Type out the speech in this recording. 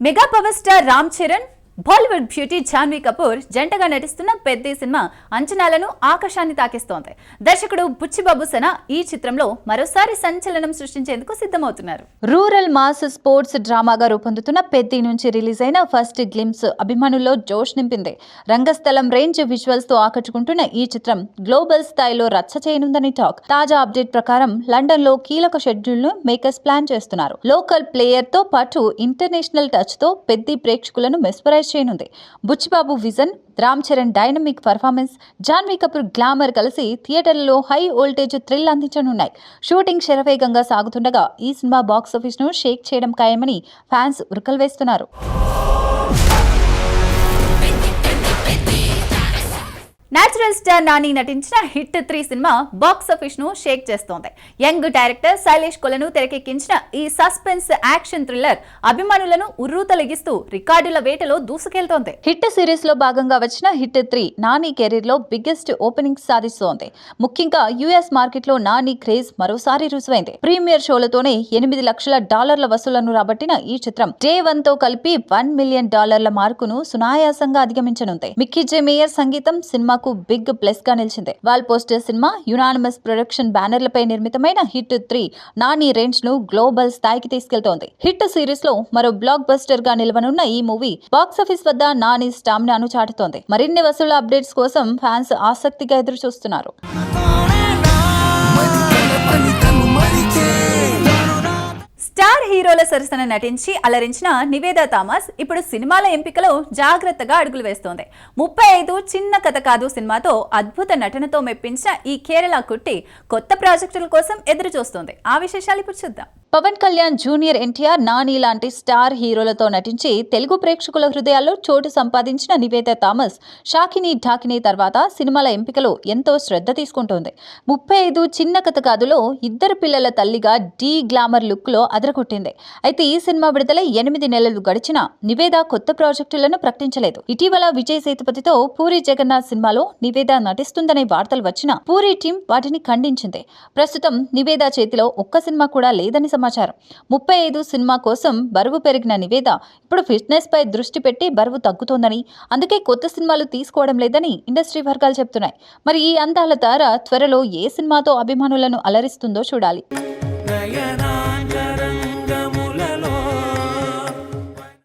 Mega power star Ram Charan, Bollywood beauty Janhvi Kapoor జంటగా నటిస్తున్న Peddi cinema అంచనాలను ఆకాశాన్ని తాకిస్తోంది. దర్శకుడు బుచ్చిబాబు సన ఈ చిత్రంలో మరోసారి సంచలనం సృష్టించేందుకు సిద్ధమవుతున్నారు. రూరల్ మాస్ స్పోర్ట్స్ డ్రామాగా రూపొందుతున్న పెద్ది నుంచి రిలీజ్ అయిన ఫస్ట్ గ్లిమ్స్ అభిమానుల్లో జోష్ నింపింది. రంగస్థలం రేంజ్ విజువల్స్ తో ఆకట్టుకుంటున్న ఈ చిత్రం గ్లోబల్ స్థాయిలో రచ్చ చేయనుందని టాక్. తాజా అప్డేట్ ప్రకారం లండన్ లో కీలక షెడ్యూల్ ను మేకర్స్ ప్లాన్ చేస్తున్నారు. లోకల్ ప్లేయర్ తో పాటు ఇంటర్నేషనల్ టచ్ తో పెద్ది ప్రేక్షకులను మెస్పరైజ్ చేయనుంది. Buchibabu vision, Ram Charan dynamic performance, Janhvi Kapoor glamour కలిసి థియేటర్లలో హై వోల్టేజ్ థ్రిల్ అందించనున్నాయి. షూటింగ్ శరవేగంగా సాగుతుండగా ఈ సినిమా బాక్సాఫీస్ ను షేక్ చేయడం ఖాయమని ఫ్యాన్స్ ఉరకలు వేస్తున్నారు. నేచురల్ స్టార్ నాని నటించిన హిట్ 3 సినిమా బాక్సాఫీస్ ను షేక్ చేస్తోంది. యంగ్ డైరెక్టర్ శైలేష్ కొలను తెరకెక్కించిన ఈ సస్పెన్స్ యాక్షన్ థ్రిల్లర్ అభిమానులను ఉర్రూతలెగిస్తూ రికార్డుల వేటలో దూసుకెళ్తోంది. హిట్ సిరీస్ లో భాగంగా వచ్చిన హిట్ 3 నాని కెరీర్ లో బిగ్గెస్ట్ ఓపెనింగ్ సాధిస్తోంది. ముఖ్యంగా యుఎస్ మార్కెట్ లో నాని క్రేజ్ మరోసారి రుజువైంది. ప్రీమియర్ షోలతోనే $8 లక్షల వసూలను రాబట్టిన ఈ చిత్రం డే 1 తో కలిపి $1 మిలియన్ మార్కును సునాయాసంగా అధిగమించనుంది. మిక్కీ జే మేయర్ సంగీతం సినిమా బిగ్ ప్లస్ గా నిలిచింది. Wall poster cinema, unanimous production బ్యానర్లపై నిర్మితమైన హిట్ 3 నాని రేంజ్ ను గ్లోబల్ స్థాయికి తీసుకెళ్తోంది. హిట్ సిరీస్ లో మరో బ్లాక్ బస్టర్ గా నిలవనున్న ఈ మూవీ బాక్సాఫీస్ వద్ద నాని స్టామినాను చాటుతోంది. మరిన్ని వసూళ్ల అప్డేట్స్ కోసం ఫ్యాన్స్ ఆసక్తిగా ఎదురు చూస్తున్నారు. స్టార్ హీరోల సరసన నటించి అలరించిన నివేదా థామస్ ఇప్పుడు సినిమాల ఎంపికలో జాగ్రత్తగా అడుగులు వేస్తోంది. 35 చిన్న కథ కాదు సినిమాతో అద్భుత నటనతో మెప్పించిన ఈ కేరళ కుట్టి కొత్త ప్రాజెక్టుల కోసం ఎదురు చూస్తోంది. ఆ విశేషాలు ఇప్పుడు చూద్దాం. పవన్ కళ్యాణ్, జూనియర్ ఎన్టీఆర్, నాని లాంటి స్టార్ హీరోలతో నటించి తెలుగు ప్రేక్షకుల హృదయాల్లో చోటు సంపాదించిన నివేదా థామస్ షాకిని ఢాకిని తర్వాత సినిమాల ఎంపికలో ఎంతో శ్రద్ధ తీసుకుంటోంది. 35 చిన్న కథ కాదులో ఇద్దరు పిల్లల తల్లిగా డీ గ్లామర్ లుక్ లో అదరగొట్టింది. అయితే ఈ సినిమా విడుదలై 8 నెలలు గడిచినా నివేదా కొత్త ప్రాజెక్టులను ప్రకటించలేదు. ఇటీవల విజయ్ సేతుపతితో పూరి జగన్నాథ్ సినిమాలో నివేదా నటిస్తుందనే వార్తలు వచ్చినా పూరి టీం వాటిని ఖండించింది. ప్రస్తుతం నివేదా చేతిలో ఒక్క సినిమా కూడా లేదని సమాచారం. 35 సినిమా కోసం బరువు పెరిగిన నివేదా ఇప్పుడు ఫిట్నెస్ పై దృష్టి పెట్టి బరువు తగ్గుతోందని, అందుకే కొత్త సినిమాలు తీసుకోవడం లేదని ఇండస్ట్రీ వర్గాలు చెప్తున్నాయి. మరి ఈ అందాల తార త్వరలో ఏ సినిమాతో అభిమానులను అలరిస్తుందో చూడాలి.